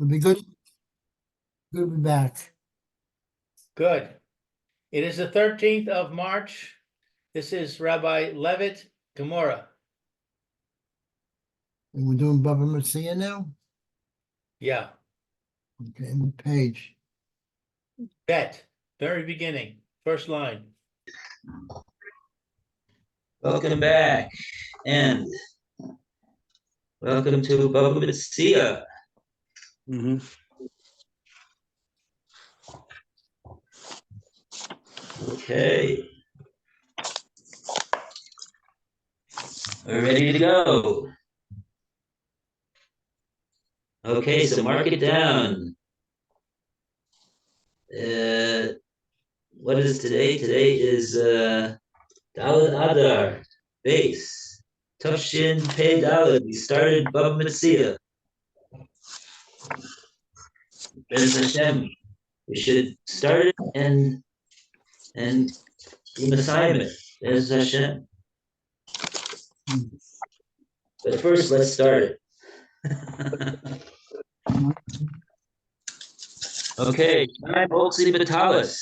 It'll be good. Good to be back. Good. It is the 13th of March. This is Rabbi Levitt, Gemora. And we're doing Bava Metzia now? Yeah, Okay, what page? bet, very beginning, first line. Welcome back, and welcome to Bava Metzia. Okay. We're ready to go. Okay, so mark it down. What is today? Today is Daled Adar, base. Tufshin Pei Daled. We started Bava Metzia. Bez Hashem. We should start it and be Messiah. Bez Hashem. But first, let's start it. Okay, I'm Oxy Batalis.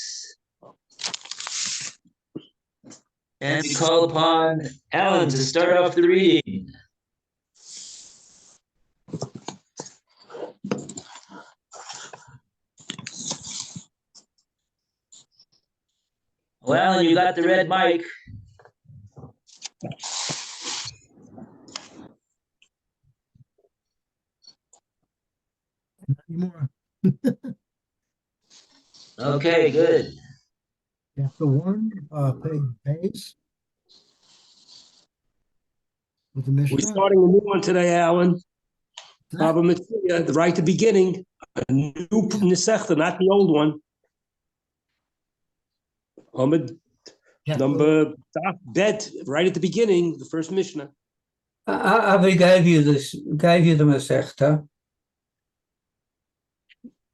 And we call upon Alan to start off the reading. Well, Alan, you got the red mic. Not anymore. Okay, good. Chapter 1, page. With the Mishnah. We're starting a new one today, Alan. Bava Metzia, right at the beginning. A new Nesechta, not the old one. Ahmed, number bet, right at the beginning, the first Mishnah. I gave you the Masechta.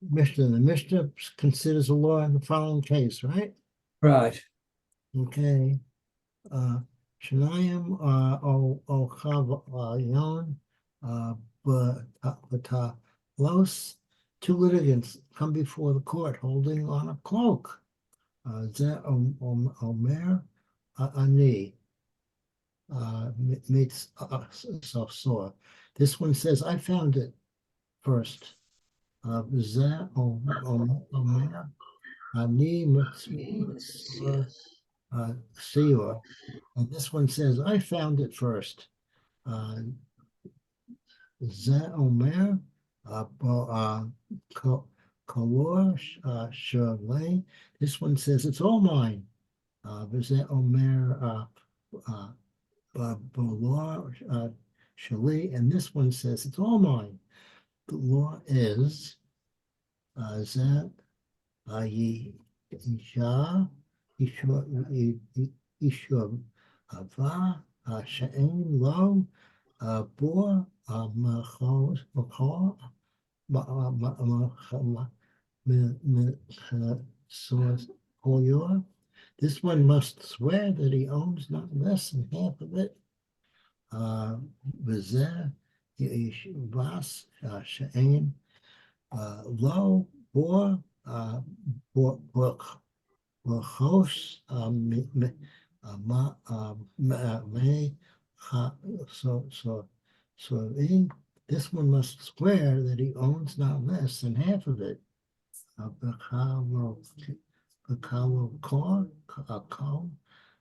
Mishnah. The Mishnah considers a law in the following case, right? Right. Okay. Shnayim o chavayon b'talos. Two litigants come before the court holding on a cloak. Zeh omer ani meets saw. This one says, I found it first. Zeh omer ani meets Seor. And this one says, I found it first. Zeh omer kolor shalei. This one says, it's all mine. Zeh omer bolor shalei. And this one says, it's all mine. The law is Zeh Isha Ishur Ava Sha'in Lo Bor Machos Koyor. This one must swear that he owns not less than half of it. V'zeh Yishvas Sha'in Lo Bor Host this one must swear that he owns not less than half of it.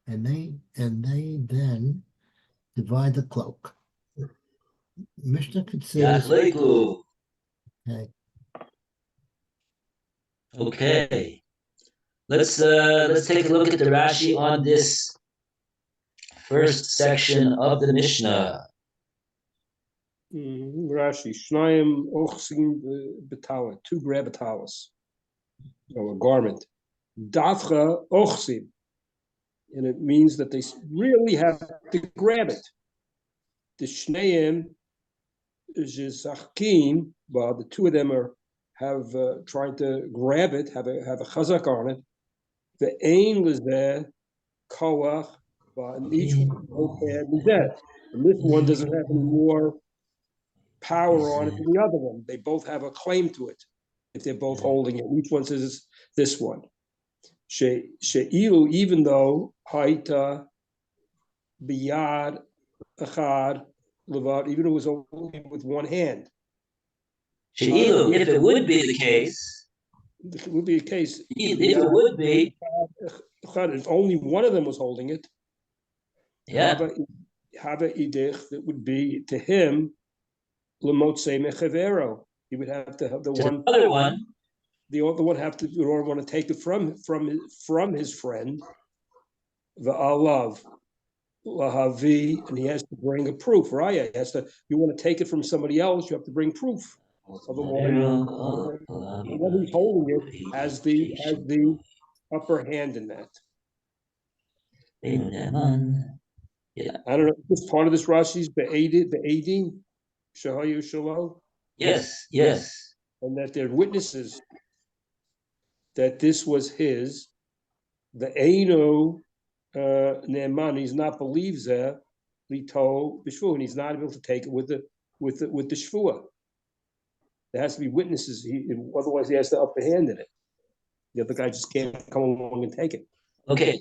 And they then divide the cloak. Mishnah considers. Okay. Okay. Let's take a look at the Rashi on this first section of the Mishnah. Rashi, Shnayim Ochsim Betalit, two grabatalis, or a garment. Dafcha Ochsim, and it means that they really have to grab it. The Shneim Zachkin, well, the two of them have tried to grab it, have a chazak on it. The aim was there, koach, and each one had that. And this one doesn't have any more power on it than the other one. They both have a claim to it if they're both holding it. Each one says this one. She'ilu, even though Haita Biyad Achad Levat, even though it was only with one hand. She'ilu, if it would be the case, It would be a case. if it would be, If only one of them was holding it. yeah, Hava idich, that would be to him, Lemotse Mechavero. He would have to have the to one. the other one, The other one have to, in order to want to take it from his friend, the alav, lahavi, and he has to bring a proof, right? He has to. You want to take it from somebody else, you have to bring proof. Otherwise, the one who's holding it has the upper hand in that. yeah, I don't know. This part of this Rashi's the shahayu shalo, yes, and that they're witnesses that this was his. The Eino Ne'eman, he's not believes there, Lito B'Shvua, and he's not able to take it with the Shvua. There has to be witnesses, otherwise he has the upper hand in it. The other guy just can't come along and take it. Okay.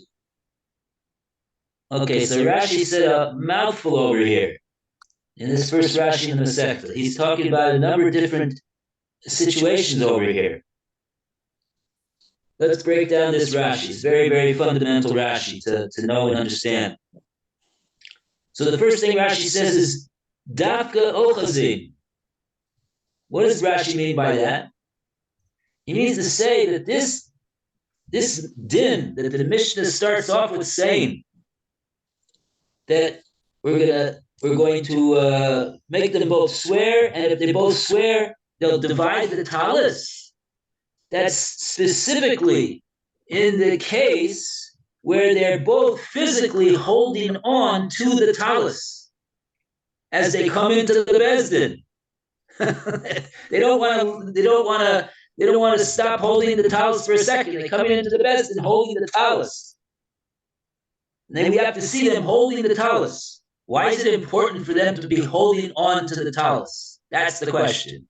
Okay, so Rashi said a mouthful over here. In this first Rashi in the Masechta, he's talking about a number of different situations over here. Let's break down this Rashi. It's very, very fundamental Rashi to know and understand. So the first thing Rashi says is Dafka Ochazim. What does Rashi mean by that? He means to say that this din that the Mishnah starts off with saying that we're going to make them both swear, and if they both swear, they'll divide the talis. That's specifically in the case where they're both physically holding on to the talis as they come into the Bezdin. They don't want to stop holding the talis for a second. They come into the Bezdin holding the talis. And then we have to see them holding the talis. Why is it important for them to be holding on to the talis? That's the question.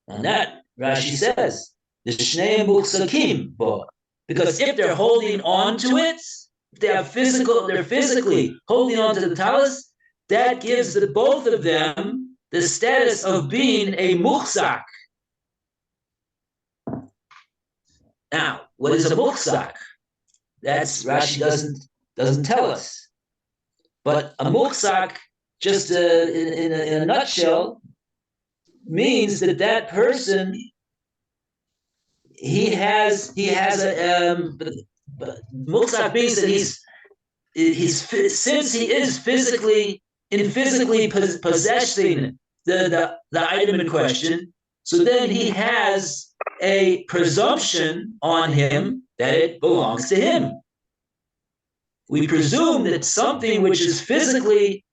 And that Rashi says, the Shnei Muksakim bo. Because if they're holding on to it, if they're physically holding on to the talis, that gives both of them the status of being a muchzak. Now, what is a muchzak? That's Rashi doesn't tell us. But a muchzak, just in a nutshell, means that person he has a muchzak means that he's since he is physically possessing the item in question, so then he has a presumption on him that it belongs to him. We presume that something which is physically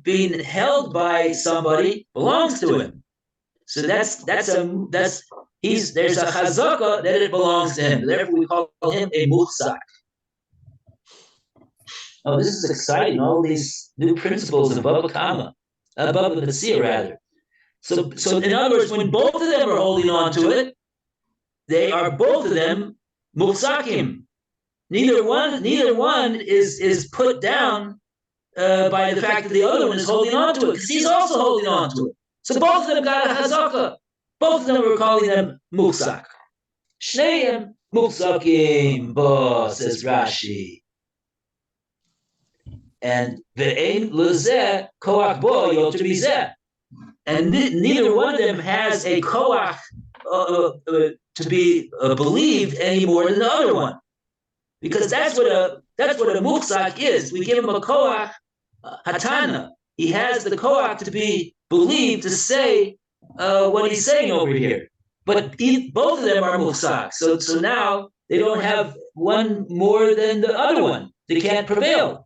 being held by somebody belongs to him. So there's a chazaka that it belongs to him. Therefore, we call him a muchzak. Oh, this is exciting! All these new principles of Bava Metzia, rather. So in other words, when both of them are holding on to it, they are both of them muchzakim. Neither one is put down by the fact that the other one is holding on to it, because he's also holding on to it. So both of them got a hazaka. Both of them were calling them muchzak. Shneim muchzakim bo, says Rashi. And ve'ein lezeh koach bo yoter mizeh. And neither one of them has a koach to be believed any more than the other one, because that's what a muchzak is. We give him a koach hatana. He has the koach to be believed to say what he's saying over here. But both of them are muchzak. So now they don't have one more than the other one. They can't prevail.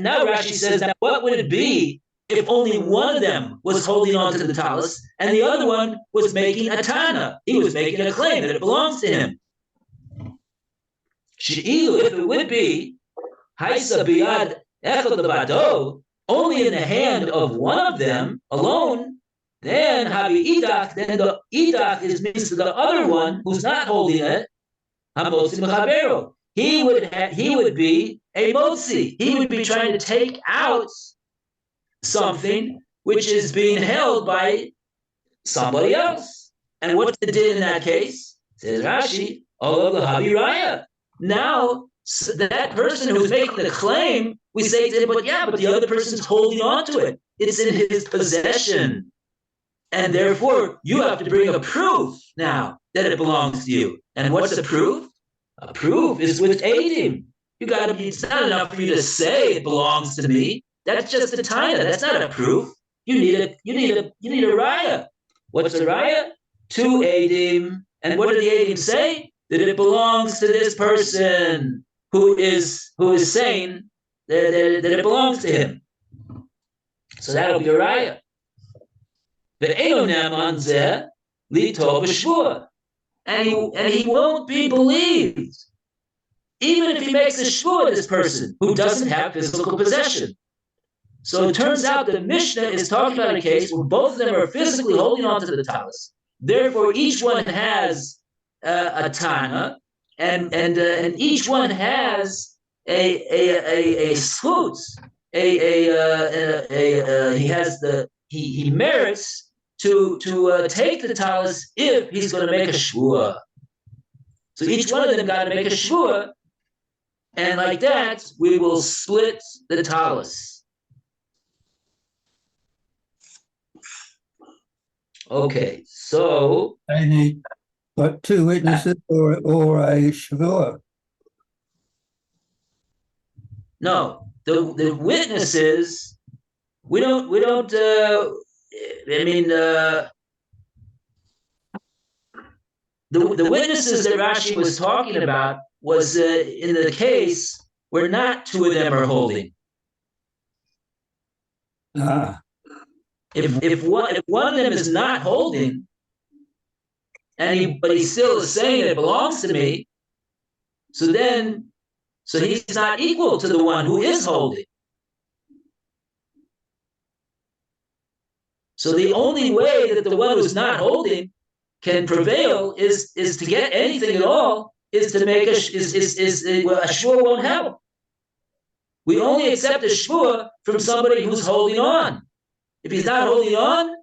Now Rashi says, that what would it be if only one of them was holding on to the talis and the other one was making a tana? He was making a claim that it belongs to him. If it would be, Haisa biyad echad lebado, only in the hand of one of them alone, then Habi Idach, then the Idach means to the other one who's not holding it, Hamotzi Mechabero. He would be a Motzi. He would be trying to take out something which is being held by somebody else. And what's the din in that case? Says Rashi, Olav Lahabi Raya. Now, that person who's making the claim, we say to him, but the other person's holding on to it. It's in his possession. And therefore, you have to bring a proof now that it belongs to you. And what's the proof? A proof is with Eidim. It's not enough for you to say it belongs to me. That's just a taina. That's not a proof. You need a raya. What's a raya? 2 Eidim. And what do the Eidim say? That it belongs to this person who is saying that it belongs to him. So that'll be a raya. And he won't be believed, even if he makes a shvua, this person who doesn't have physical possession. So it turns out the Mishnah is talking about a case where both of them are physically holding on to the talis. Therefore, each one has a tana, and each one has a schut. He merits to take the talis if he's going to make a shvua. So each one of them got to make a shvua, and like that, we will split the talis. Okay, so They need but 2 witnesses or a shavua. no, the witnesses, we don't. The witnesses that Rashi was talking about was in the case where not 2 of them are holding. If one of them is not holding, but he still is saying it belongs to me, so he's not equal to the one who is holding. So the only way that the one who's not holding can prevail is to get anything at all, is to make a shvua won't help. We only accept a shvua from somebody who's holding on. If he's not holding on,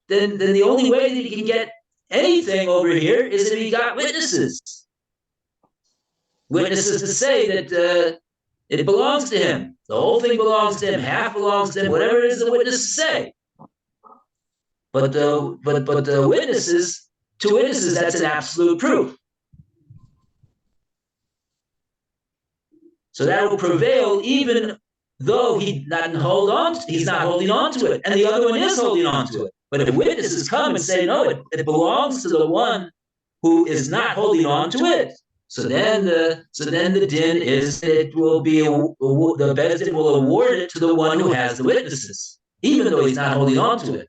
then the only way that he can get anything over here is if he got witnesses. Witnesses to say that it belongs to him. The whole thing belongs to him, half belongs to him, whatever it is the witnesses say. But the witnesses, 2 witnesses, that's an absolute proof. So that will prevail even though he's not holding on to it, and the other one is holding on to it. But if witnesses come and say, no, it belongs to the one who is not holding on to it, so then the din is it will be the Beis Din will award it to the one who has the witnesses, even though he's not holding on to it.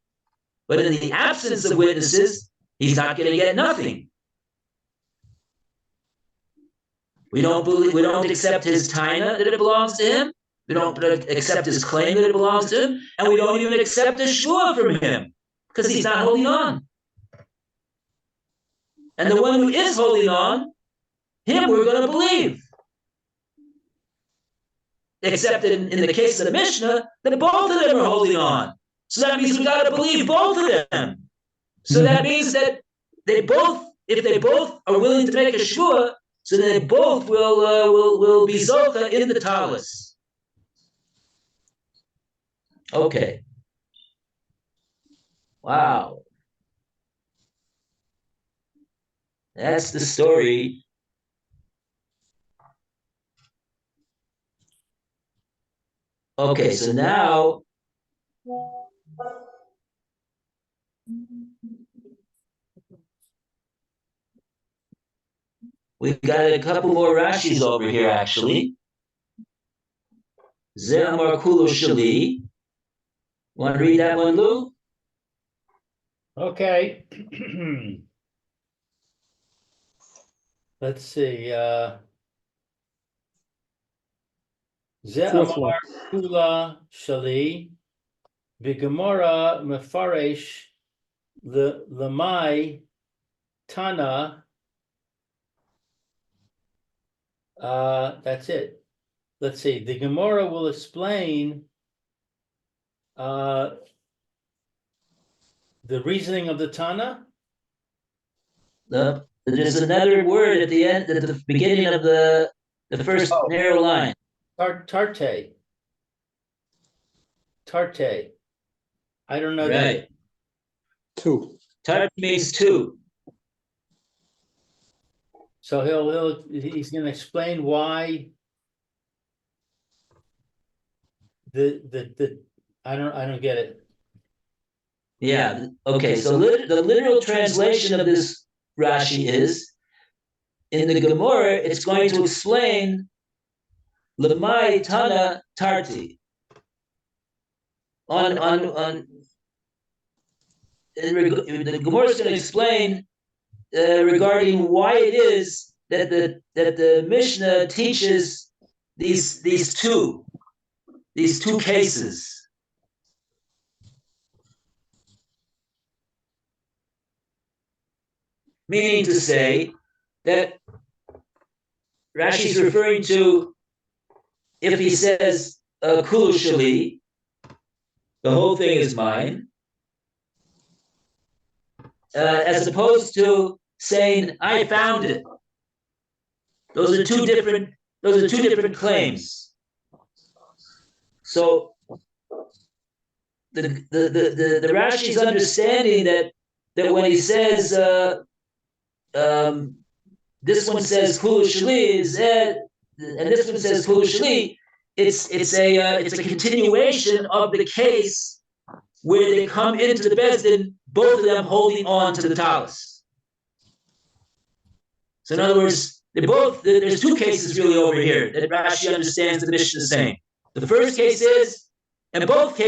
But in the absence of witnesses, he's not going to get nothing. We don't accept his taina that it belongs to him. We don't accept his claim that it belongs to him, and we don't even accept a shvua from him because he's not holding on. And the one who is holding on, him we're going to believe. Except in the case of the Mishnah, that both of them are holding on. So that means we got to believe both of them. So that means that if they both are willing to make a shvua, so they both will be zocha in the talis. Okay. Wow. That's the story. Okay, so now we've got a couple more Rashis over here, actually. Ze Amar Kulo Shali. Want to read that one, Lou? Okay. Let's see. Ze Fourth amar line. kula shali. Gemora mefaresh lemai tana. That's it. Let's see. The Gemara will explain the reasoning of the Tana. There's another word at the end, at the beginning of the first narrow line. Tarte. Tarte. I don't know Right. Two. Tart means two. So he's going to explain why the I don't get it. Yeah. Okay. So the literal translation of this Rashi is, in the Gemora, it's going to explain Lemai Tana Tarti. The Gemara is going to explain regarding why it is that the Mishnah teaches these two cases. Meaning to say that Rashi is referring to, if he says kulu shali, the whole thing is mine, as opposed to saying I found it. Those are two different claims. So the Rashi's understanding that when he says this one says kulu shali is and this one says kulu shali, it's a continuation of the case where they come into the Bezdin, both of them holding on to the talus. So in other words, there's two cases really over here that Rashi understands the Mishnah is saying. The first case is, and both of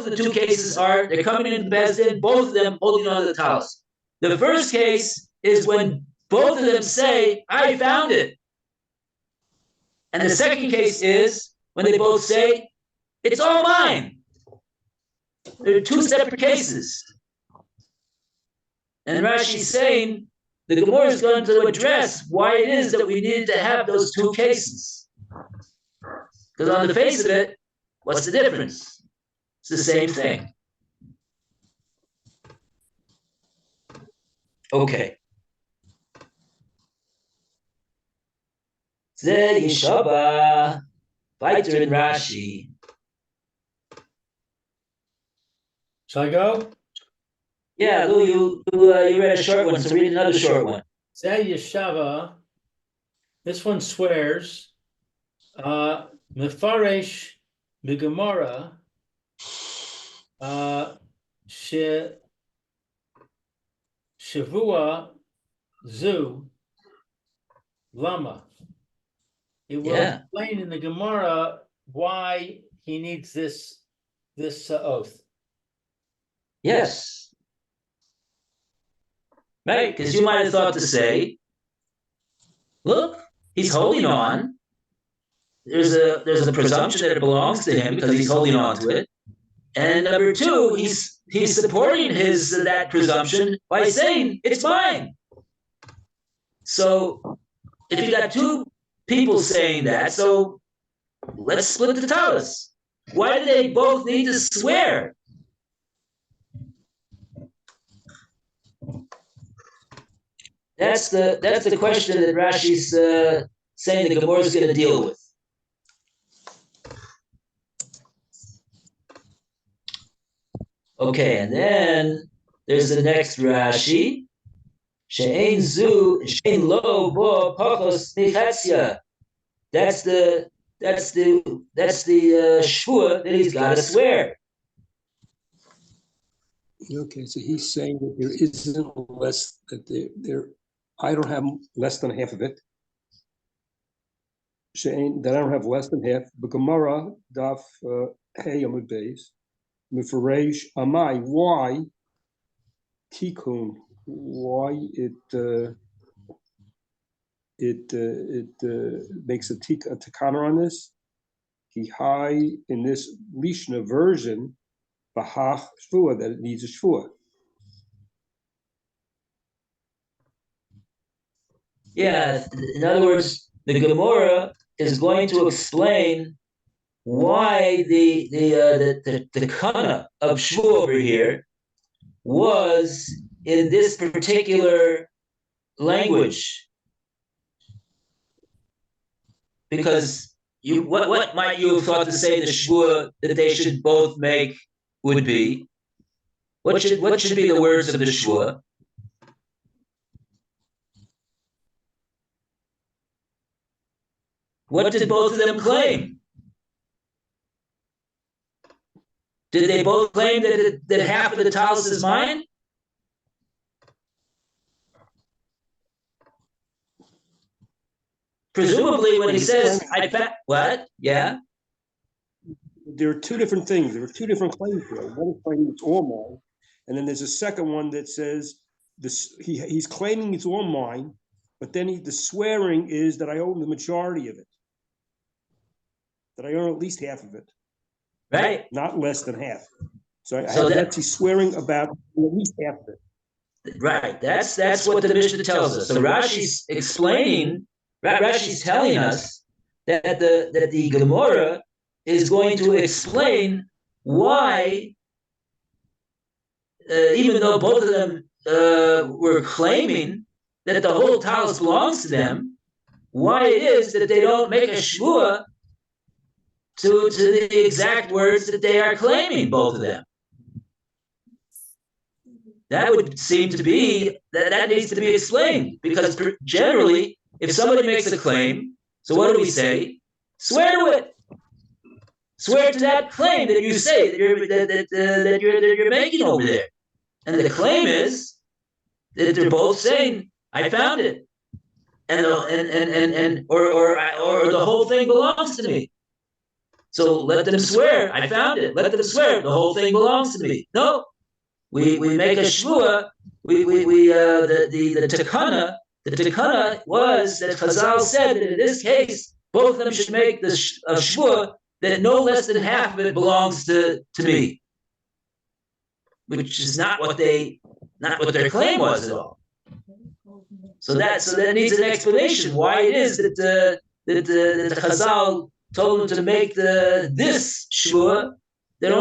the two cases are, they're coming into the Bezdin, both of them holding on to the talus. The first case is when both of them say, I found it. And the second case is when they both say, it's all mine. They're two separate cases. And Rashi's saying, the Gemara is going to address why it is that we needed to have those two cases. Because on the face of it, what's the difference? It's the same thing. Okay. Ze Yeshaba, weiter in Rashi. Shall I go? Yeah, Lou, you read a short one, so read another short one. Zeh Yeshava. This one swears. Mefaresh Gemora. Shavua Zu Lama. It will explain in the Gemara why he needs this oath. Yes. Right, because you might have thought to say, look, he's holding on. There's a presumption that it belongs to him because he's holding on to it. And number two, he's supporting that presumption by saying it's mine. So if you got two people saying that, so let's split the talus. Why do they both need to swear? That's the question that Rashi's saying the Gemara is going to deal with. Okay, and then there's the next Rashi. She'ein zu, she'ein lo bo pachos metzia. That's the shvua that he's got to swear. Okay, so he's saying that there isn't less, that I don't have less than half of it. That I don't have less than half. But Gemara daf hey amud beis mefaresh amai. Why tikkun? Why it makes a tikana on this? He high in this Lishna version, Bahach Shvua, that it needs a Shvua. Yeah, in other words, the Gemora is going to explain why the kana of Shvu over here was in this particular language. Because what might you have thought to say the Shvu that they should both make would be? What should be the words of the Shvu? What did both of them claim? Did they both claim that half of the talus is mine? Presumably, when he says, "I found," what? Yeah. There are two different things. There are two different claims here. One is claiming it's all mine, and then there's a second one that says this. He's claiming it's all mine, but then the swearing is that I own the majority of it. That I own at least half of it. Right. Not less than half. So he's swearing about at least half of it. Right. That's what the Mishnah tells us. So Rashi's explaining. Rashi's telling us that the Gemora is going to explain why, even though both of them were claiming that the whole talus belongs to them, why it is that they don't make a shvua to the exact words that they are claiming, both of them. That would seem to be, that needs to be explained, because generally, if somebody makes a claim, so what do we say? Swear to it. Swear to that claim that you say that you're making over there. And the claim is that they're both saying, "I found it," or the whole thing belongs to me. So let them swear, "I found it." Let them swear, "The whole thing belongs to me." No, we make a shvua. The takana. The takana was that Chazal said that in this case, both of them should make the shvua that no less than half of it belongs to me, which is not what their claim was at all. So that needs an explanation why it is that the Chazal told them to make this shvua that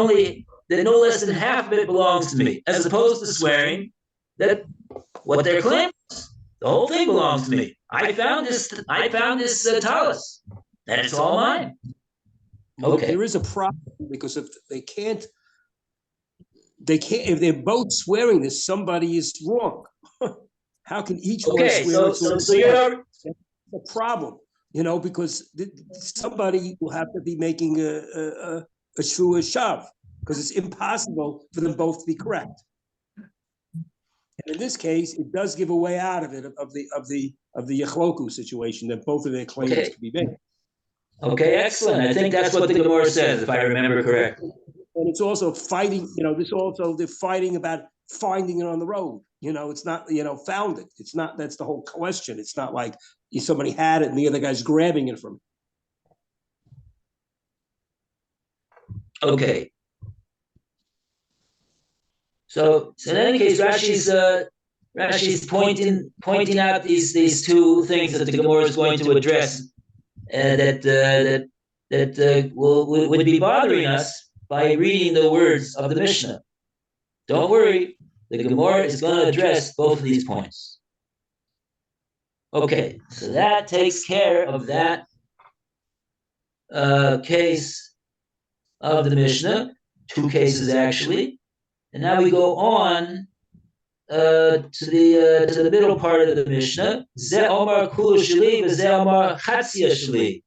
no less than half of it belongs to me, as opposed to swearing that what their claim was. The whole thing belongs to me. I found this talus, and it's all mine. Okay. There is a problem because if they can't, if they're both swearing this, somebody is wrong. How can each one swear? So you're a problem, because somebody will have to be making a shvua shav, because it's impossible for them both to be correct. And in this case, it does give a way out of it, of the yechloku situation, that both of their claims can be made. Okay, excellent. I think that's what the Gemara says, if I remember correctly. And it's also fighting, they're fighting about finding it on the road. It's not, found it. It's not, that's the whole question. It's not like somebody had it and the other guy's grabbing it from it. Okay. So in any case, Rashi's pointing out these two things that the Gemara is going to address that would be bothering us by reading the words of the Mishnah. Don't worry, the Gemara is going to address both of these points. Okay, so that takes care of that case of the Mishnah, two cases actually. And now we go on to the middle part of the Mishnah. Ze Omar Kulu Shali, Ze Omar Chatzia Shali.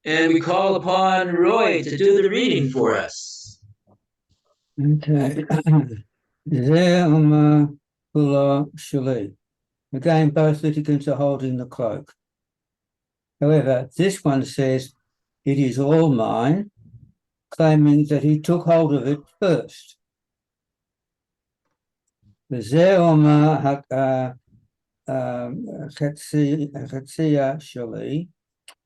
And we call upon Roy to do the reading for us. Okay. Ze Omar Kulu Shali. Again, both litigants are holding the cloak. However, this one says, "It is all mine," claiming that he took hold of it first. The Ze Omar Metzia Shali,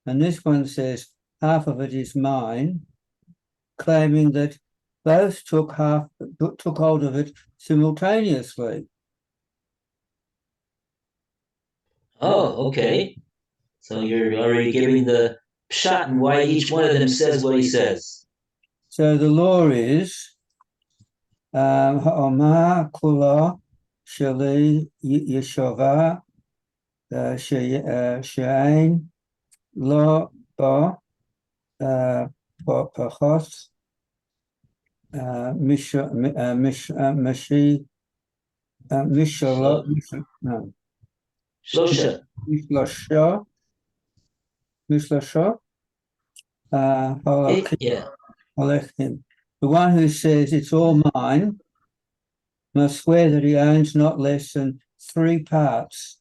and this one says half of it is mine, claiming that both took hold of it simultaneously. Oh, okay. So you're already giving the pshat and why each one of them says what he says. So the law is Ha'omah Kula Shali Yeshova She'ain Lo Ba Pachos Shlosha. Mishlosha Yeah. Halechim. The one who says it's all mine must swear that he owns not less than 3 parts.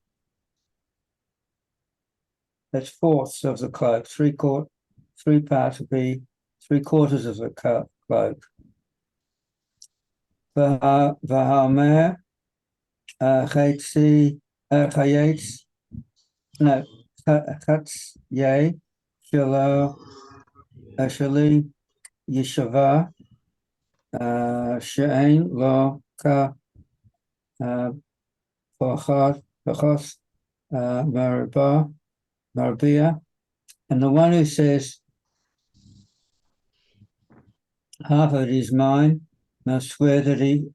That's fourths of the cloak. 3 parts would be 3/4 of the cloak. Vahamer Chayetz no Chatz Ye Shalo Shali Yeshava She'ain Lo Ka Pachos Marbia, and the one who says half of it is mine must swear that he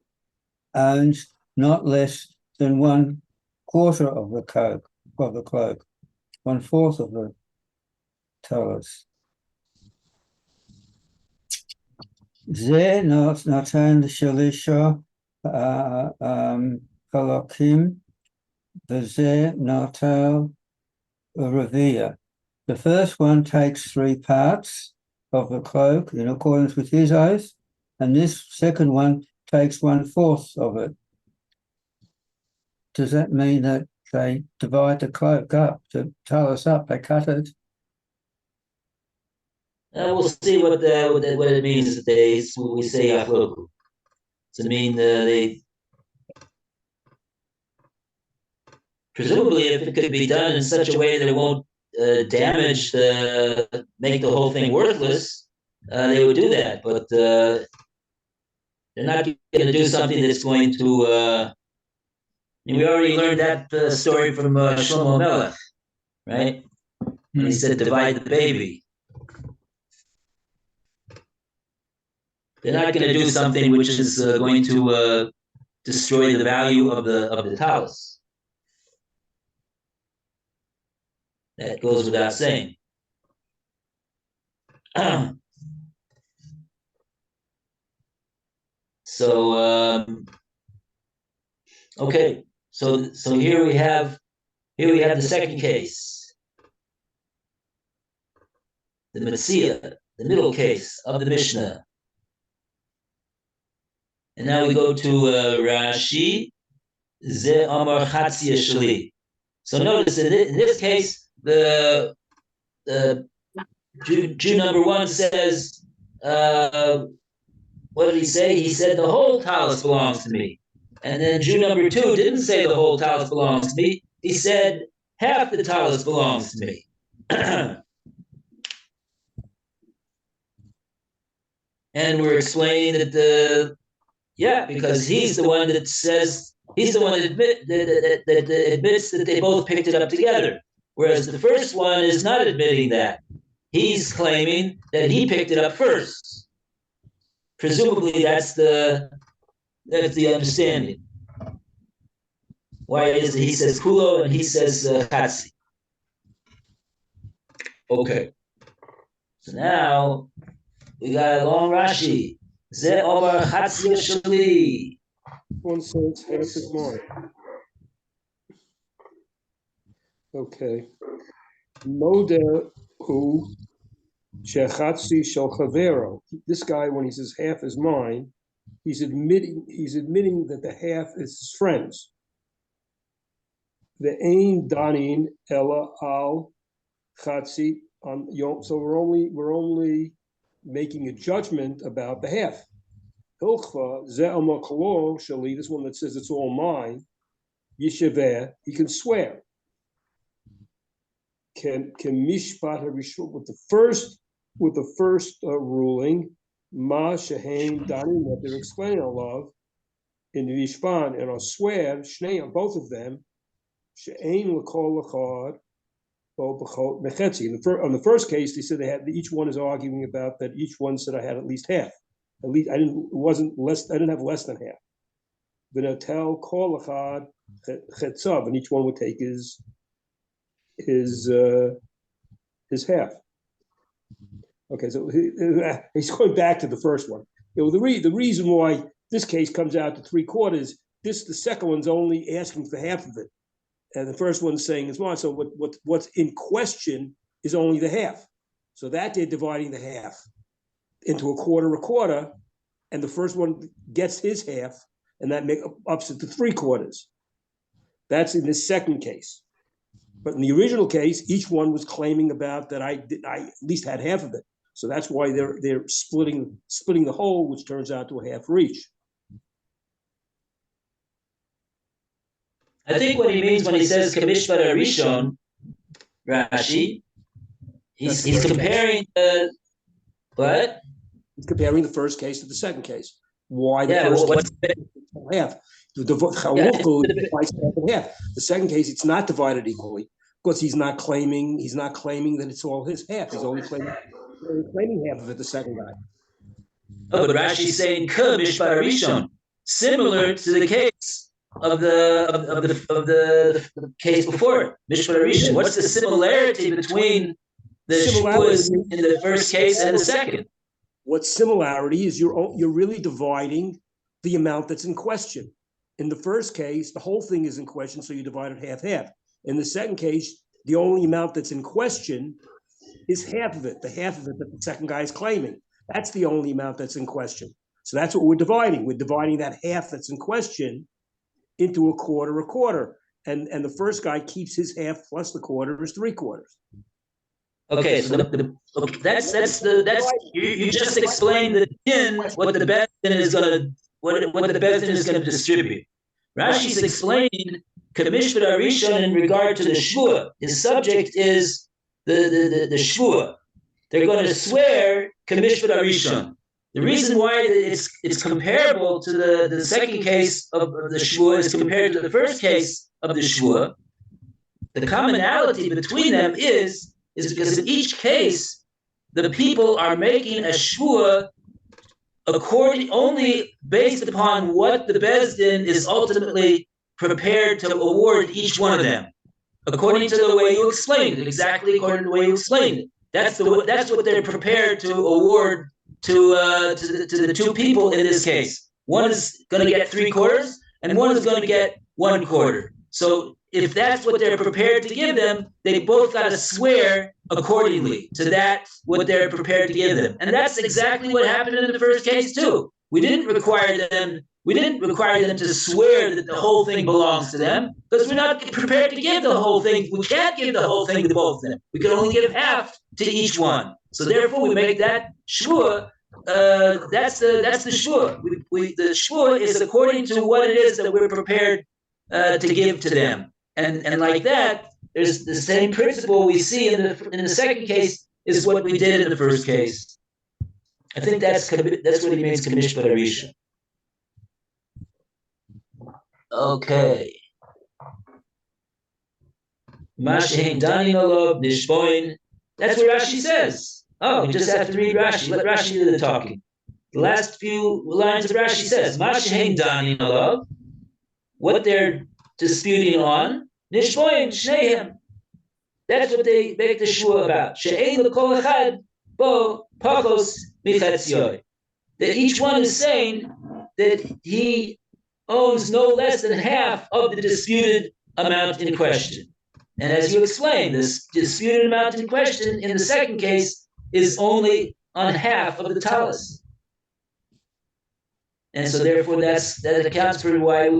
owns not less than 1/4 of the cloak, 1/4 of the talus. Ze natan shalisha halakim v'ze natal ravia. The first one takes 3 parts of the cloak in accordance with his oath, and this second one takes 1/4 of it. Does that mean that they divide the cloak up to talus up? They cut it. We'll see what it means that we say yachloku. Does it mean they? Presumably, if it could be done in such a way that it won't make the whole thing worthless, they would do that. But they're not going to do something that's going to. We already learned that story from Shlomo Melech, right? When he said, "Divide the baby." They're not going to do something which is going to destroy the value of the talus. That goes without saying. So okay, so here we have the second case, the Metzia, the middle case of the Mishnah. And now we go to Rashi, Ze Amar Chatzia Shali. So notice in this case, the Jew number 1 says, what did he say? He said the whole talus belongs to me. And then Jew number 2 didn't say the whole talus belongs to me. He said half the talus belongs to me. And we're explaining that because he's the one that says, he's the one that admits that they both picked it up together. Whereas the first one is not admitting that. He's claiming that he picked it up first. Presumably that's the understanding. Why is it he says kulo and he says chatzi? Okay. So now we got a long Rashi. Ze Omar Chatzi Shali. One says half is mine. Okay. Moda who shechatzi shel chavero. This guy, when he says half is mine, he's admitting that the half is his friend's. The ein danin ella al chatzi on yom. So we're only making a judgment about the half. Hilchva ze amar kolo shali. This one that says it's all mine Yishiveh, he can swear. Can mishpat harishon with the first ruling, ma shehein danim, that they're explaining Allah in the Yishpan and on swear, shnei, both of them, she'ein l'kol l'chad, bo b'chol metzia. On the first case, they said each one is arguing about that each one said I had at least half. At least I didn't have less than half. V'natel kol l'chad chetzav, and each one would take his half. Okay, so he's going back to the first one. The reason why this case comes out to 3/4, the second one's only asking for half of it, and the first one's saying it's one. So what's in question is only the half. So that they're dividing the half into a quarter, and the first one gets his half, and that ups it to 3/4. That's in the second case. But in the original case, each one was claiming about that I at least had half of it. So that's why they're splitting the whole, which turns out to a half for each. I think what he means when he says Kamishpat Arishon, Rashi, he's comparing the what? He's comparing the first case to the second case. Why the first case half? The divides half and half. The second case, it's not divided equally because he's not claiming that it's all his half. He's only claiming half of it. The second guy. Oh, but Rashi's saying Kamishpat Arishon, similar to the case of the case before it, Mishpat Arishon. What's the similarity between the shvuas in the first case and the second? What similarity is you're really dividing the amount that's in question. In the first case, the whole thing is in question, so you divide it half-half. In the second case, the only amount that's in question is half of it, the half of it that the second guy is claiming. That's the only amount that's in question. So that's what we're dividing. We're dividing that half that's in question into a quarter. And the first guy keeps his half plus the quarter is 3/4. Okay, so that's you just explained the din what the Beis Din is gonna distribute. Rashi's explaining Kamishpat Arishon in regard to the shvua. His subject is the shvua. They're going to swear Kamishpat Arishon. The reason why it's comparable to the second case of the shvua is compared to the first case of the shvua. The commonality between them is because in each case, the people are making a shvua only based upon what the Beis Din is ultimately prepared to award each one of them, according to the way you explained it, exactly according to the way you explained it. That's what they're prepared to award to the two people in this case. One is going to get 3/4, and one is going to get 1/4. So if that's what they're prepared to give them, they both got to swear accordingly to that what they're prepared to give them. And that's exactly what happened in the first case too. We didn't require them to swear that the whole thing belongs to them because we're not prepared to give the whole thing. We can't give the whole thing to both of them. We can only give half to each one. So therefore we make that shvua. That's the shvua. The shvua is according to what it is that we're prepared to give to them. And like that, there's the same principle we see in the second case is what we did in the first case. I think that's what he means, Kamishpat Arishon. Okay. Mashein Danin Olav Nishboin. That's what Rashi says. Oh, we just have to read Rashi. Let Rashi do the talking. The last few lines of Rashi says, Mashein Danin Olav. What they're disputing on, Nishboin Shneim. That's what they make the shua about. She'ein l'kol echad bo pachos michetzioi. That each one is saying that he owns no less than half of the disputed amount in question. And as you explained, this disputed amount in question in the second case is only on half of the talus. And so therefore that accounts for why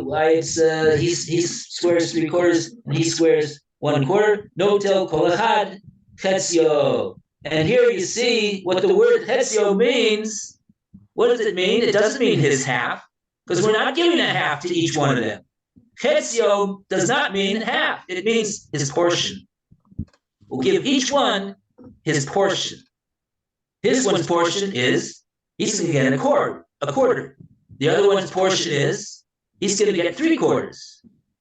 it's he swears 3/4 and he swears 1/4. No tel kol echad chetzio. And here you see what the word chetzio means. What does it mean? It doesn't mean his half, because we're not giving a half to each one of them. Chetzio does not mean half. It means his portion. We'll give each one his portion. His one's portion is he's going to get a quarter. The other one's portion is he's going to get 3/4.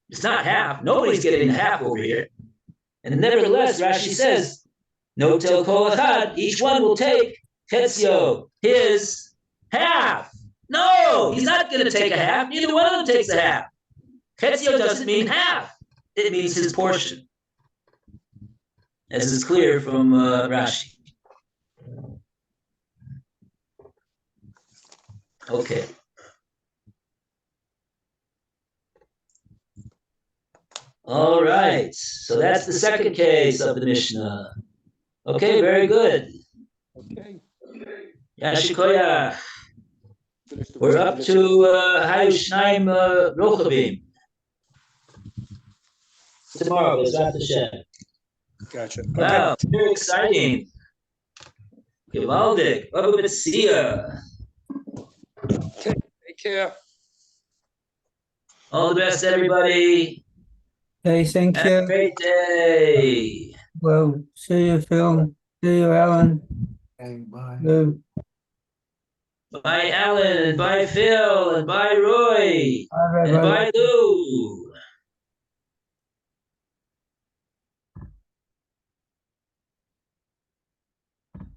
It's not half. Nobody's getting a half over here. And nevertheless, Rashi says, no tel kol echad, each one will take chetzio, his half. No, he's not going to take a half. Neither one of them takes a half. Chetzio doesn't mean half. It means his portion. As is clear from Rashi. Okay. All right. So that's the second case of the Mishnah. Okay, very good. Okay. Yashikoya. We're up to Hayushnaim Rochavim. Tomorrow, Bezrat Hashem. Gotcha. Wow, Okay. very exciting. Gewaldig. Bava Metzia. Take care. All the best, everybody. Okay, thank Have a you. great day. Well, see you, Phil. See you, Alan. Okay, bye. Lou. Bye, Alan, and bye, Phil, and bye, Roy, Bye, and everybody. bye, Lou.